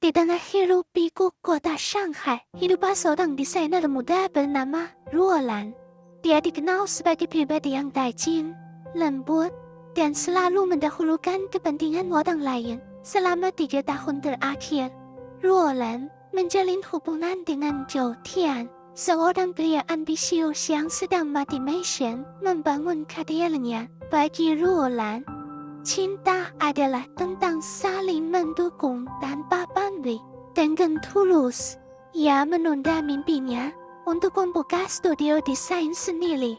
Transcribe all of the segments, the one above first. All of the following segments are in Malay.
Di tengah hiruk pikuk kota Shanghai, hiduplah seorang desainer muda bernama Ruolan. Dia dikenal sebagai pribadi yang tajin, lembut, dan selalu mendahulukan kepentingan orang lain. Selama 3 tahun terakhir, Ruolan menjalin hubungan dengan Zhou Tian, seorang pria ambisius yang sedang mati mission membangun karyanya. Bagi Ruolan, cinta adalah tentang saling mendukung tanpa pamrih. Dengan tulus, ia menunda mimpinya untuk membuka studio desain sendiri,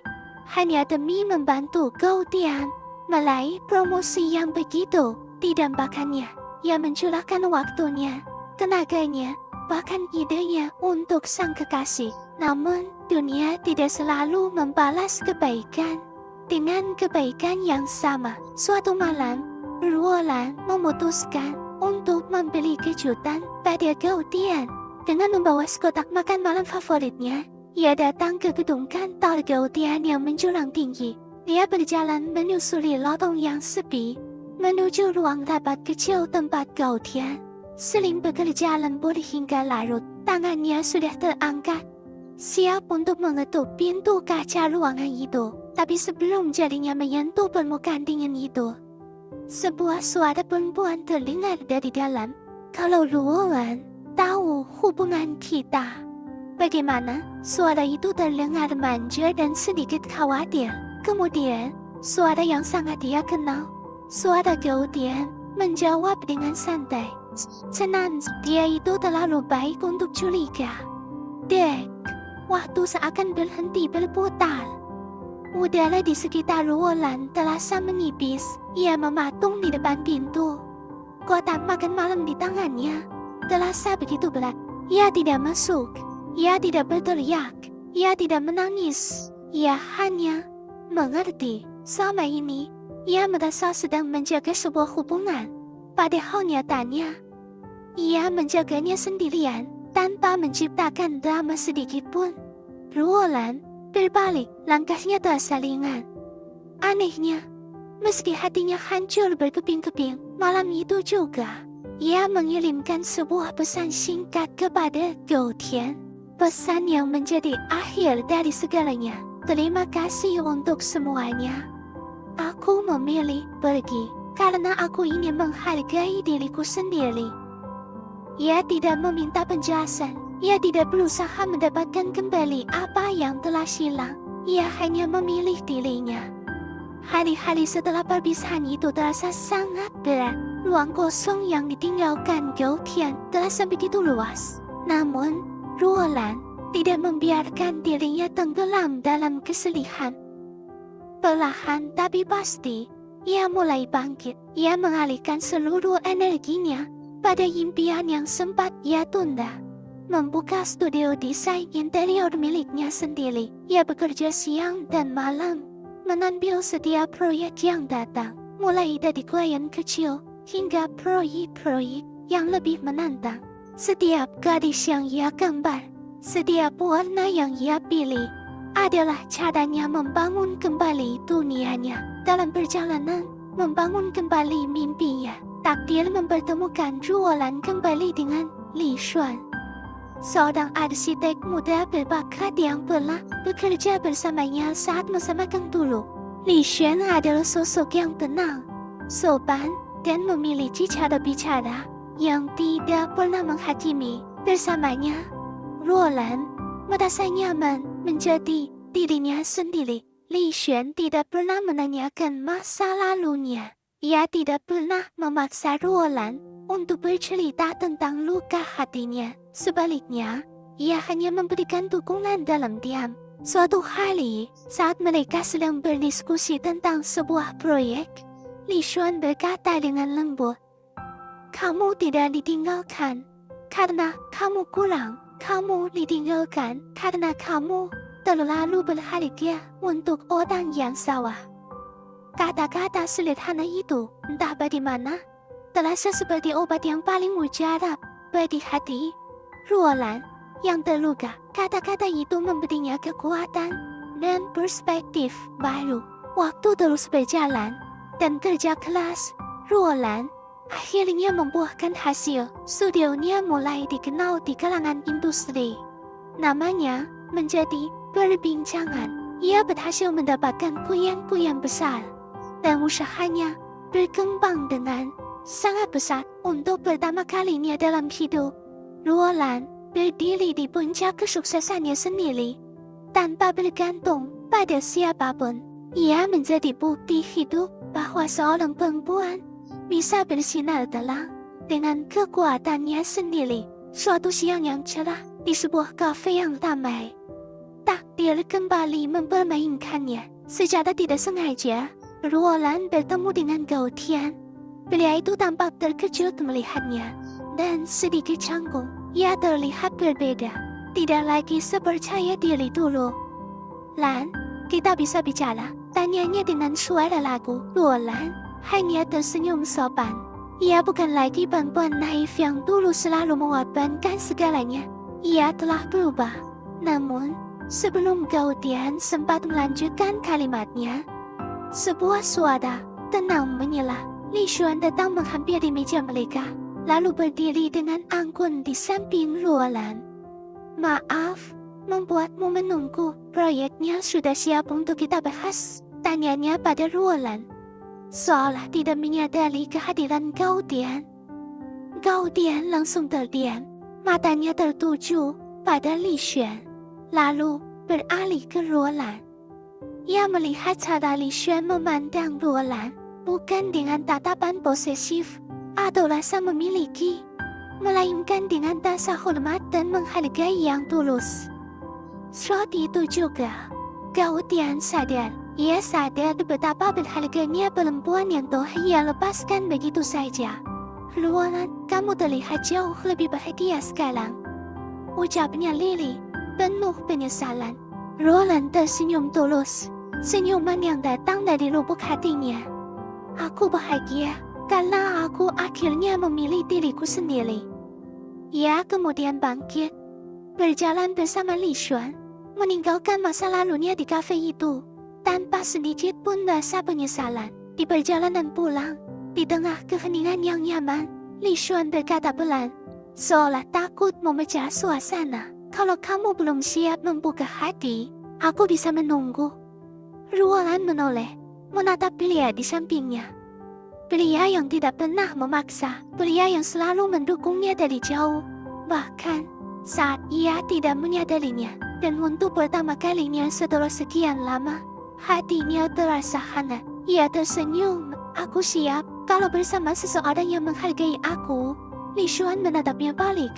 hanya demi membantu Gaudian meraih promosi yang begitu didambakannya. Ia mencurahkan waktunya, tenaganya, bahkan idenya untuk sang kekasih. Namun, dunia tidak selalu membalas kebaikan dengan kebaikan yang sama. Suatu malam, Ruolan memutuskan untuk membeli kejutan pada Gaudian. Dengan membawa sekotak makan malam favoritnya, ia datang ke gedung kantor Gaudian yang menjulang tinggi. Dia berjalan menyusuri lorong yang sepi, menuju ruang rapat kecil tempat Gaudian sering bekerja lembur hingga larut. Tangannya sudah terangkat, siap untuk mengetuk pintu kaca ruangan itu. Tapi sebelum jarinya menyentuh permukaan dingin itu, sebuah suara perempuan terdengar dari dalam. Kalau Ruolan tahu hubungan kita. Bagaimana? Suara itu terdengar manja dan sedikit khawatir. Kemudian, suara yang sangat dia kenal, suara Gaudian, menjawab dengan santai. Tenang, dia itu terlalu baik untuk curiga. Dek, waktu seakan berhenti berputar. Udara di sekitar Ruolan terasa menipis. Ia mematung di depan pintu. Kotak makan malam di tangannya terasa begitu berat. Ia tidak masuk. Ia tidak berteriak. Ia tidak menangis. Ia hanya mengerti. Selama ini, ia merasa sedang menjaga sebuah hubungan. Padahal nyatanya, ia menjaganya sendirian tanpa menciptakan drama sedikit pun. Ruolan berbalik, langkahnya terasa ringan. Anehnya, meski hatinya hancur berkeping-keping, malam itu juga ia mengirimkan sebuah pesan singkat kepada Gaudian. Pesan yang menjadi akhir dari segalanya. Terima kasih untuk semuanya. Aku memilih pergi karena aku ingin menghargai diriku sendiri. Ia tidak meminta penjelasan. Ia tidak berusaha mendapatkan kembali apa yang telah hilang. Ia hanya memilih dirinya. Hari-hari setelah perpisahan itu terasa sangat berat. Ruang kosong yang ditinggalkan Gaudian terasa begitu luas. Namun, Ruolan tidak membiarkan dirinya tenggelam dalam kesedihan. Perlahan tapi pasti, ia mulai bangkit. Ia mengalihkan seluruh energinya pada impian yang sempat ia tunda. Membuka studio desain interior miliknya sendiri. Ia bekerja siang dan malam, mengambil setiap proyek yang datang, mulai dari klien kecil hingga proyek-proyek yang lebih menantang. Setiap garis yang ia gambar, setiap warna yang ia pilih, adalah caranya membangun kembali dunianya. Dalam perjalanan membangun kembali mimpinya, takdir mempertemukan Ruolan kembali dengan Li Xuan, seorang arsitek muda berbakat yang pernah bekerja bersamanya saat masa magang dulu. Li Xuan adalah sosok yang tenang, sopan, dan memiliki cara bicara yang tidak pernah menghakimi. Bersamanya, Ruolan merasa nyaman menjadi dirinya sendiri. Li Xuan tidak pernah menanyakan masa lalunya. Ia tidak pernah memaksa Ruolan untuk bercerita tentang luka hatinya. Sebaliknya, ia hanya memberikan dukungan dalam diam. Suatu hari, saat mereka sedang berdiskusi tentang sebuah proyek, Li Xuan berkata dengan lembut, "Kamu tidak ditinggalkan karena kamu kurang. Kamu ditinggalkan karena kamu terlalu berharga untuk orang yang salah." Kata-kata sederhana itu, entah bagaimana, terasa seperti obat yang paling mujarab bagi hati Ruolan yang terluka. Kata-kata itu memberinya kekuatan dan perspektif baru. Waktu terus berjalan, dan kerja keras Ruolan akhirnya membuahkan hasil. Studionya mulai dikenal di kalangan industri. Namanya menjadi perbincangan. Ia berhasil mendapatkan pujian besar. Dan usahanya berkembang dengan sangat besar. Untuk pertama kalinya dalam hidup, Roland berdiri di puncak kesuksesannya sendiri. Tanpa bergantung pada siapapun. Ia menjadi bukti hidup bahwa seorang perempuan bisa bersinar terang dengan kekuatannya sendiri. Suatu siang yang cerah di sebuah kafe yang ramai, takdir kembali mempermainkannya. Secara tidak sengaja, Roland bertemu dengan Gautier. Pria itu tampak terkejut melihatnya dan sedikit canggung. Ia terlihat berbeda, tidak lagi sepercaya diri dulu. "Lan, kita bisa bicara?" tanyanya dengan suara lagu. Roland hanya tersenyum sopan. Ia bukan lagi perempuan naif yang dulu selalu mengorbankan segalanya. Ia telah berubah. Namun, sebelum Gautier sempat melanjutkan kalimatnya, sebuah suara tenang menyela. Li Xuan datang menghampiri meja mereka, lalu berdiri dengan anggun di samping Roland. "Maaf, membuatmu menunggu. Proyeknya sudah siap untuk kita bahas?" tanyanya pada Roland, seolah tidak menyadari kehadiran Gautier. Gautier langsung terdiam, matanya tertuju pada Li Xuan, lalu beralih ke Roland. Ia melihat cara Li Xuan memandang Roland, bukan dengan tatapan posesif atau rasa memiliki, melainkan dengan rasa hormat dan menghargai yang tulus. Saat itu juga, Gautier sadar. Ia sadar betapa berharganya perempuan yang telah ia lepaskan begitu saja. "Roland, kamu terlihat jauh lebih bahagia sekarang," ucapnya lirih, penuh penyesalan. Roland tersenyum tulus, senyuman yang datang dari lubuk hatinya. "Aku bahagia karena aku akhirnya memilih diriku sendiri." Ia kemudian bangkit, berjalan bersama Li Xuan, meninggalkan masa lalunya di kafe itu tanpa sedikit pun rasa penyesalan. Di perjalanan pulang, di tengah keheningan yang nyaman, Li Xuan berkata pelan, seolah takut memecah suasana, "Kalau kamu belum siap membuka hati, aku bisa menunggu." Roland menoleh, menatap pria di sampingnya. Pria yang tidak pernah memaksa, pria yang selalu mendukungnya dari jauh, bahkan saat ia tidak menyadarinya. Dan untuk pertama kalinya setelah sekian lama, hatinya terasa hangat. Ia tersenyum. "Aku siap kalau bersama seseorang yang menghargai aku." Li Xuan menatapnya balik.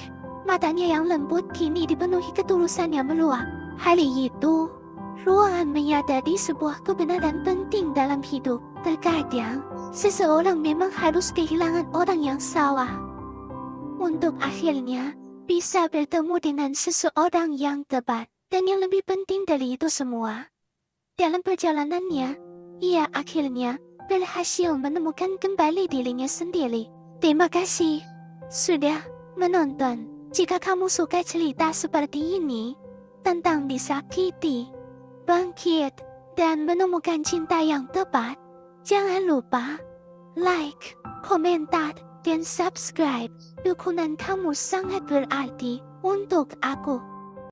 Matanya yang lembut kini dipenuhi ketulusan yang meluap. Hari itu, Roland menyadari sebuah kebenaran penting dalam hidup. Terkadang, seseorang memang harus kehilangan orang yang salah untuk akhirnya bisa bertemu dengan seseorang yang tepat. Dan yang lebih penting dari itu semua, dalam perjalanannya, ia akhirnya berhasil menemukan kembali dirinya sendiri. Terima kasih sudah menonton. Jika kamu suka cerita seperti ini, tentang disakiti, bangkit, dan menemukan cinta yang tepat, jangan lupa like, komentar, dan subscribe. Dukungan kamu sangat berarti untuk aku.